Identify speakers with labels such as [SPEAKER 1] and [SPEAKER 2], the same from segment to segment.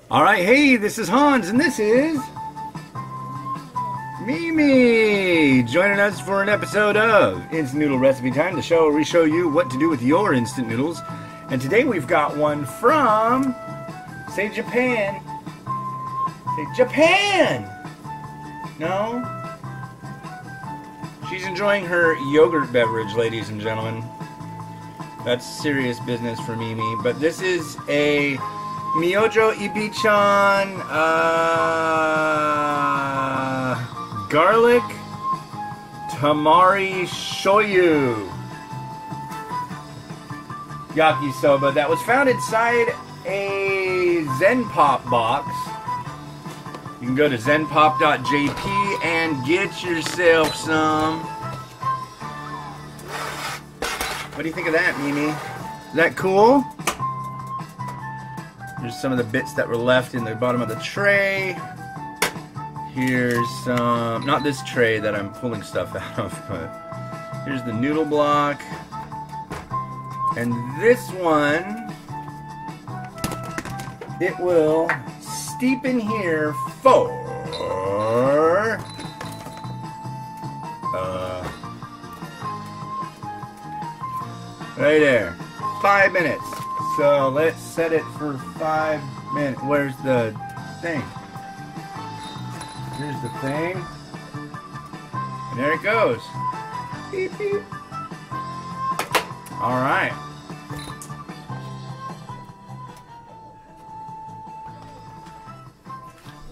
[SPEAKER 1] Alright, hey, this is Hans, and this is Mimi, joining us for an episode of Instant Noodle Recipe Time, the show where we show you what to do with your instant noodles. And today we've got one from, say Japan. Say Japan! No? She's enjoying her yogurt beverage, ladies and gentlemen. That's serious business for Mimi. But this is a Myojo Ippei-chan garlic Tamari Shoyu Yakisoba that was found inside a Zenpop box. You can go to zenpop.jp and get yourself some. What do you think of that, Mimi? Is that cool? Here's some of the bits that were left in the bottom of the tray. Here's some, not this tray that I'm pulling stuff out of, but here's the noodle block. And this one, it will steep in here for right there, 5 minutes. So let's set it for 5 minutes. Where's the thing? Here's the thing. And there it goes. Beep, beep. All right.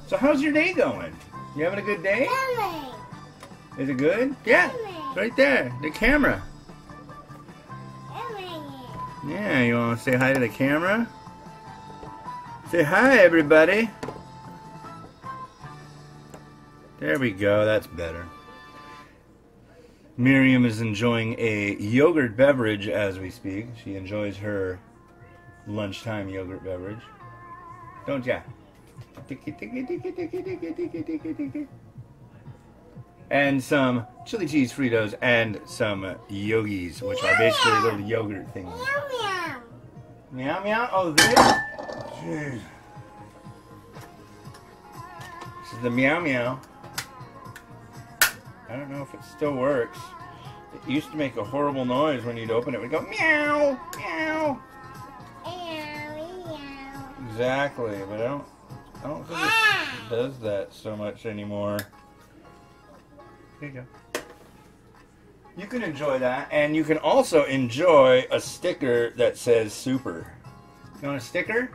[SPEAKER 1] So how's your day going? You having a good day? Is it good? Yeah. Right there. The camera. Yeah, you want to say hi to the camera? Say hi, everybody. There we go, that's better. Miriam is enjoying a yogurt beverage as we speak. She enjoys her lunchtime yogurt beverage. Don't ya? And some chili cheese Fritos and some yogis, which are basically little yogurt things.
[SPEAKER 2] Meow meow.
[SPEAKER 1] Meow meow? Oh, this? Jeez. This is the meow meow. I don't know if it still works. It used to make a horrible noise when you'd open it. It would go meow, meow. Exactly, but I don't think it does that so much anymore. Here you go. You can enjoy that, and you can also enjoy a sticker that says super. You want a sticker?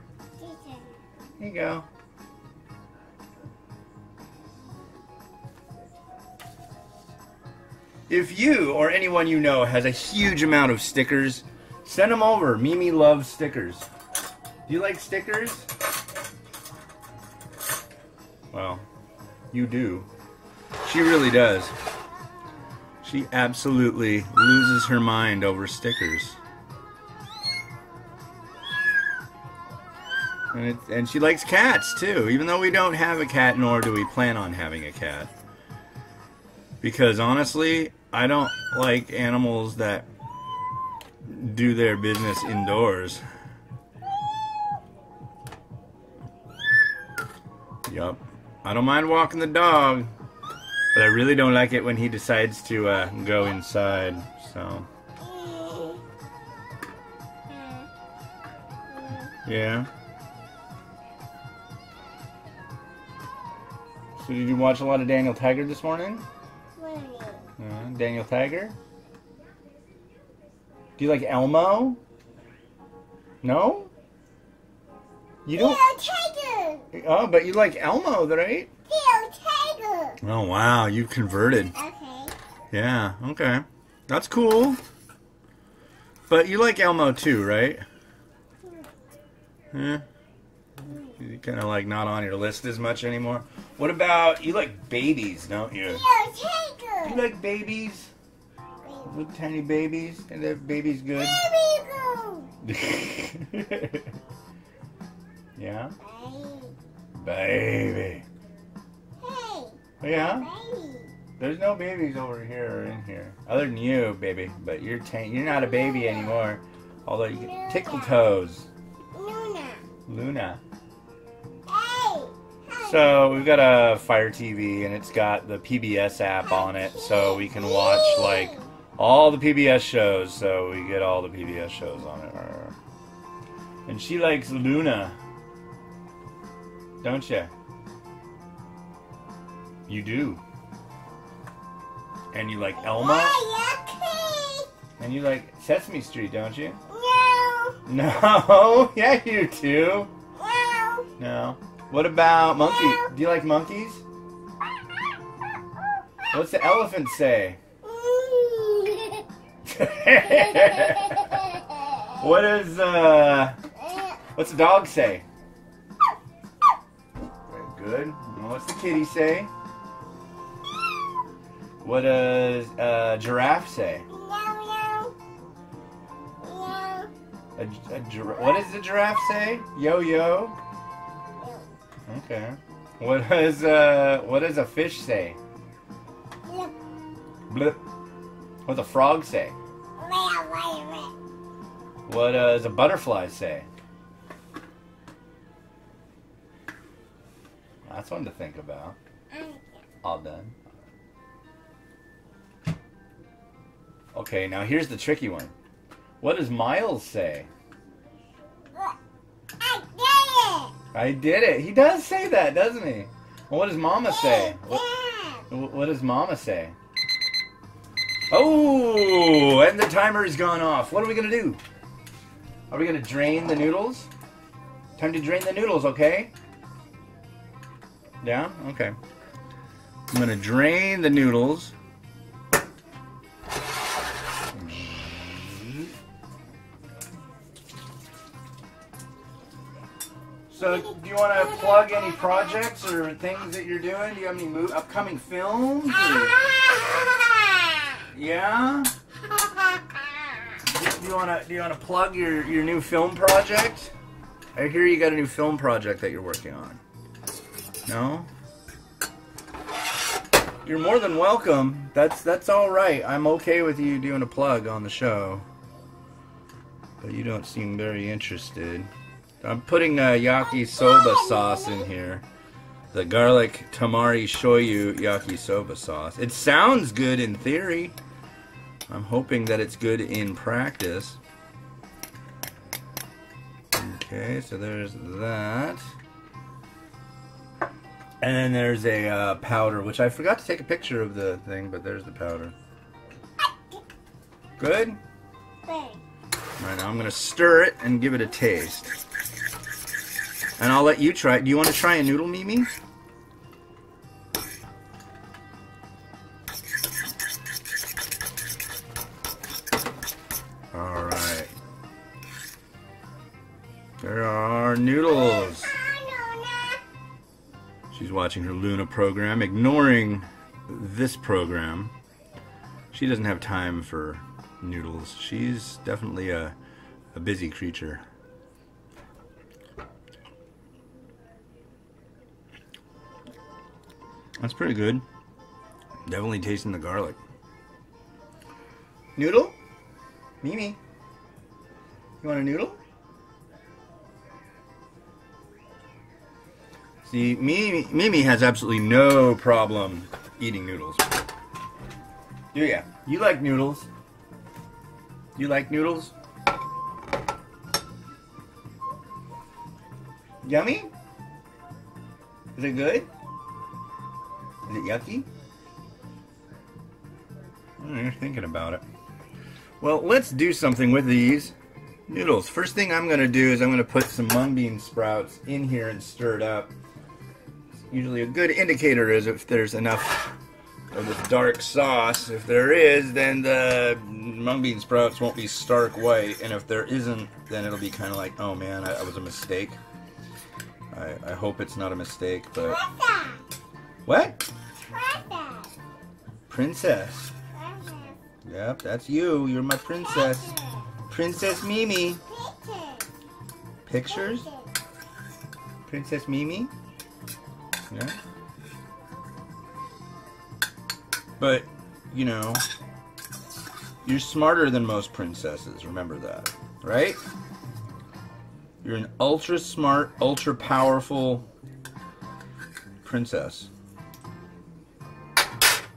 [SPEAKER 1] Here you go. If you or anyone you know has a huge amount of stickers, send them over. Mimi loves stickers. Do you like stickers? Well, you do. She really does. She absolutely loses her mind over stickers. And she likes cats too, even though we don't have a cat, nor do we plan on having a cat. Because honestly, I don't like animals that do their business indoors. Yup. I don't mind walking the dog, but I really don't like it when he decides to go inside, so. Yeah. So did you watch a lot of Daniel Tiger this morning? Daniel Tiger? Do you like Elmo? No? You don't? Tiger. Oh, but you like Elmo, right? Tiger. Oh, wow, you converted. Okay. Yeah, okay. That's cool. But you like Elmo too, right? Yeah. You're kind of like not on your list as much anymore. What about, you like babies, don't you? Tiger. You like babies? Little tiny babies? And the babies good? Baby. Yeah? Baby. Hey. Yeah? Baby. There's no babies over here or in here. Other than you, baby. But you're not a baby anymore. Although you get tickle toes. Luna. Luna. So we've got a Fire TV, and it's got the PBS app on it, so we can watch like all the PBS shows. So we get all the PBS shows on it. And she likes Luna, don't you? You do. And you like Elmo. And you like Sesame Street, don't you? No. No. Yeah, you do. No. No. What about monkeys? Do you like monkeys? What's the elephant say? What is what's the dog say? Very good. What's the kitty say? What does a giraffe say? What does the giraffe say? Yo-yo. Okay. What does a fish say? Blip. What does a frog say? What does a butterfly say? That's one to think about. All done. Okay, now here's the tricky one. What does Miles say? I did it. He does say that, doesn't he? Well, what does Mama say? What does Mama say? Oh, and the timer has gone off. What are we going to do? Are we going to drain the noodles? Time to drain the noodles, okay? Yeah? Okay. I'm going to drain the noodles. So, do you want to plug any projects or things that you're doing? Do you have any upcoming films? Or... Yeah? Do you want to plug your new film project? I hear you got a new film project that you're working on. No? You're more than welcome. That's all right. I'm okay with you doing a plug on the show. But you don't seem very interested. I'm putting yakisoba sauce in here. The garlic Tamari Shoyu yakisoba sauce. It sounds good in theory. I'm hoping that it's good in practice. Okay, so there's that. And then there's a powder, which I forgot to take a picture of the thing, but there's the powder. Good? All right, now I'm going to stir it and give it a taste. And I'll let you try it. Do you want to try a noodle, Mimi? Alright. There are noodles. She's watching her Luna program, ignoring this program. She doesn't have time for noodles. She's definitely a busy creature. That's pretty good. Definitely tasting the garlic. Noodle? Mimi? You want a noodle? See, Mimi has absolutely no problem eating noodles. Do ya? You like noodles? You like noodles? Yummy? Is it good? Is it yucky? You're thinking about it. Well, let's do something with these noodles. First thing I'm going to do is I'm going to put some mung bean sprouts in here and stir it up. Usually a good indicator is if there's enough of this dark sauce. If there is, then the mung bean sprouts won't be stark white, and if there isn't, then it'll be kind of like, oh man, that was a mistake. I hope it's not a mistake, but... What? Princess. Yep, that's you. You're my princess. Princess Mimi. Pictures? Princess Mimi? Yeah. But, you know, you're smarter than most princesses. Remember that, right? You're an ultra smart, ultra powerful princess.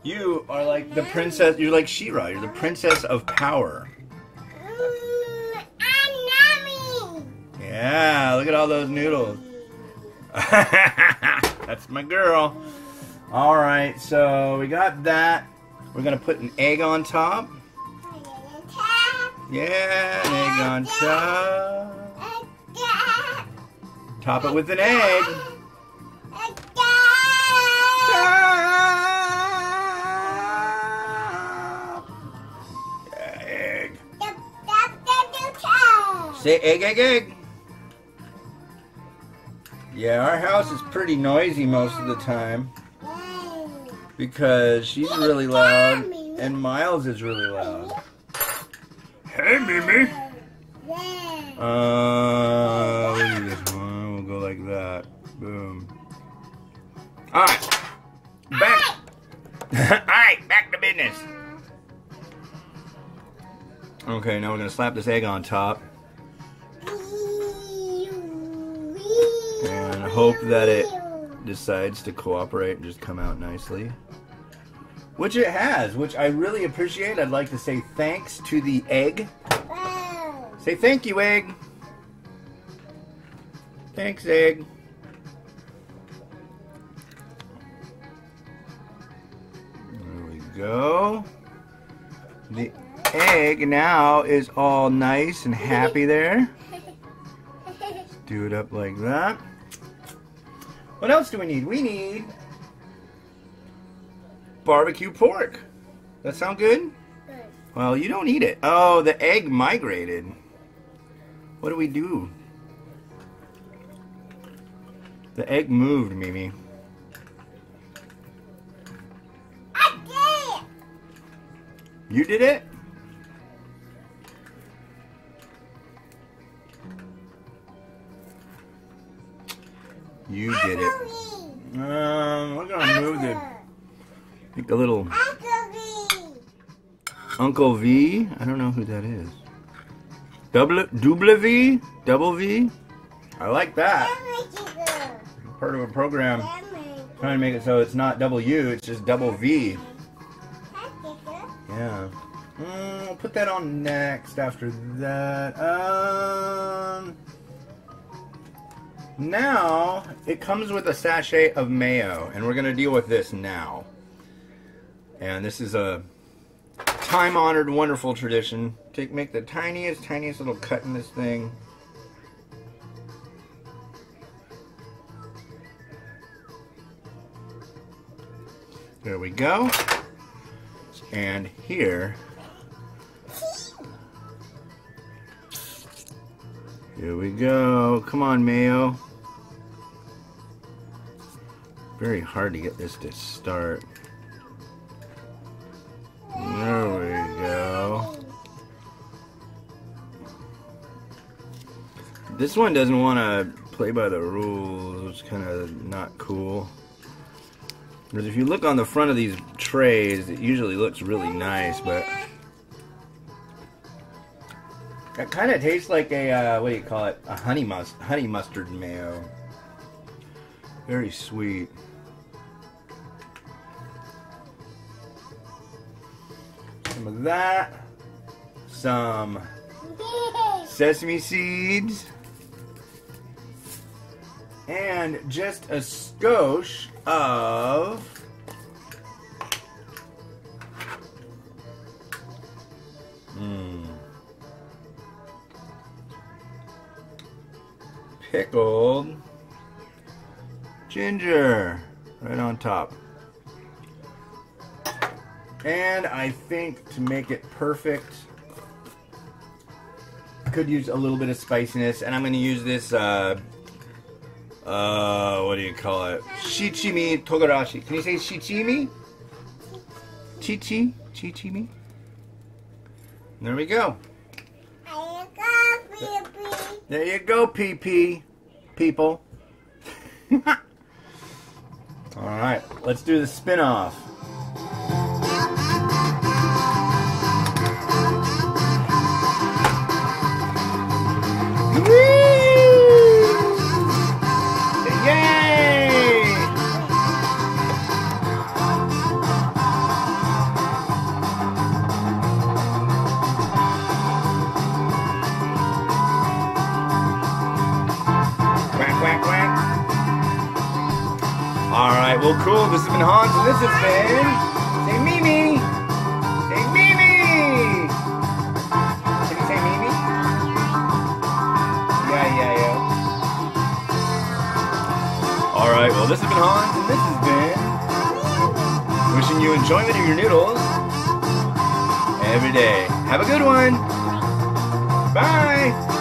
[SPEAKER 1] You are like the princess. You're like She-Ra. You're the princess of power. Yeah, look at all those noodles. That's my girl. All right, so we got that. We're gonna put an egg on top. Yeah, an egg on top. Top it with an egg. Egg. Say egg, egg, egg. Yeah, our house is pretty noisy most of the time because she's really loud and Miles is really loud. Hey, Mimi. We'll do this one. We'll go like that. Boom. All right. Back. All right, back to business. Okay, now we're gonna slap this egg on top. And hope that it decides to cooperate and just come out nicely. Which it has, which I really appreciate. I'd like to say thanks to the egg. Say thank you, egg. Thanks, egg. There we go. The egg now is all nice and happy there. Let's do it up like that. What else do we need? We need barbecue pork. That sound good? Good. Well, you don't eat it. Oh, the egg migrated. What do we do? The egg moved, Mimi.
[SPEAKER 2] I did it.
[SPEAKER 1] You did it? You did it. We're gonna move the little Uncle V. I don't know who that is. Double V? Double V? I like that. Part of a program trying to make it so it's not W, it's just double V. Yeah. I'll put that on next after that. Now, it comes with a sachet of mayo, and we're going to deal with this now. And this is a time-honored, wonderful tradition. Make the tiniest little cut in this thing. There we go. And here we go. Come on, mayo. Very hard to get this to start. There we go. This one doesn't want to play by the rules. It's kind of not cool. Because if you look on the front of these trays, it usually looks really nice, but it kind of tastes like a, what do you call it? A honey mustard mayo. Very sweet. Some of that. Some sesame seeds. And just a skosh of pickled ginger right on top. And I think to make it perfect, I could use a little bit of spiciness, and I'm going to use this what do you call it? Shichimi togarashi. Can you say shichimi? Chichimi? There we go. There you go, PP. People. Alright, let's do the spin-off. Cool, cool. This has been Hans, and this has been... Say Mimi! Say Mimi! Can you say Mimi? Yeah. Alright, well this has been Hans, and this has been... Wishing you enjoyment of your noodles every day. Have a good one! Bye!